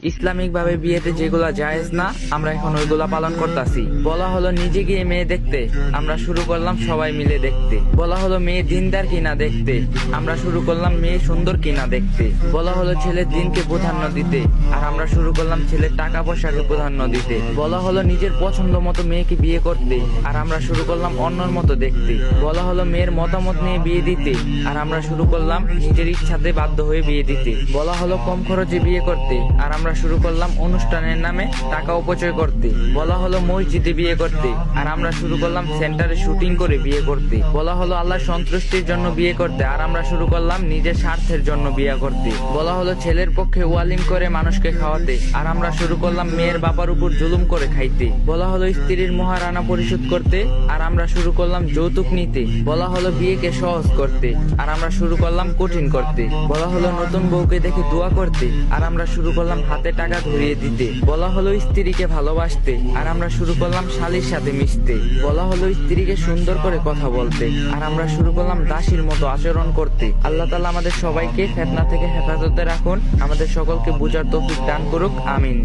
Islamic ভাবে বিয়েতে যেগুলা জায়েজ না, আমরা এখন ওইগুলা পালন করতেছি। বলা হলো নিজে গিয়ে মেয়ে দেখতে, আমরা শুরু করলাম সবাই মিলে দেখতে। বলা হলো মেয়ে দিনদার কিনা দেখতে, আমরা শুরু করলাম মেয়ে সুন্দর কিনা দেখতে। বলা হলো ছেলের দিনকে প্রাধান্য দিতে, আর আমরা শুরু করলাম ছেলের টাকা পয়সাকে প্রাধান্য দিতে। বলা হলো নিজের পছন্দ মতো মেয়েকে বিয়ে করতে, আর আমরা শুরু করলাম অন্যর মতো দেখতে। বলা হলো মেয়ের মতামত নিয়ে বিয়ে দিতে, আর আমরা শুরু করলাম নিজের ইচ্ছাতে বাধ্য হয়ে বিয়ে দিতে। বলা হলো কম খরচে বিয়ে করতে, আর আমরা শুরু করলাম অনুষ্ঠানের নামে টাকা অপচয় করতে। বলা হলো মসজিদে বিয়ে করতে, আর আমরা শুরু করলাম সেন্টারে শুটিং করে বিয়ে করতে। বলা হলো আল্লাহর সন্তুষ্টির জন্য বিয়ে করতে, আর আমরা শুরু করলাম নিজের স্বার্থের জন্য বিয়ে করতে। বলা হলো ছেলের পক্ষে ওয়ালিম করে মানুষকে খাওয়াতে, আর আমরা শুরু করলাম মেয়ের বাবার উপর জুলুম করে খাইতে। বলা হলো স্ত্রীর মহারানা পরিশোধ করতে, আর আমরা শুরু করলাম যৌতুক নিতে। বলা হলো বিয়েকে সহজ করতে, আর আমরা শুরু করলাম কঠিন করতে। বলা হলো নতুন বউকে দেখে দোয়া করতে, আর আমরা শুরু করলাম হাতে টাকা ধরিয়ে দিতে। বলা হলো স্ত্রীকে ভালোবাসতে, আর আমরা শুরু করলাম শালীর সাথে মিশতে। বলা হলো স্ত্রীকে সুন্দর করে কথা বলতে, আর আমরা শুরু করলাম দাসীর মতো আচরণ করতে। আল্লাহ তাআলা আমাদের সবাইকে ফিতনা থেকে হেফাজতে রাখুন, আমাদের সকলকে বুঝার তৌফিক দান করুক, আমিন।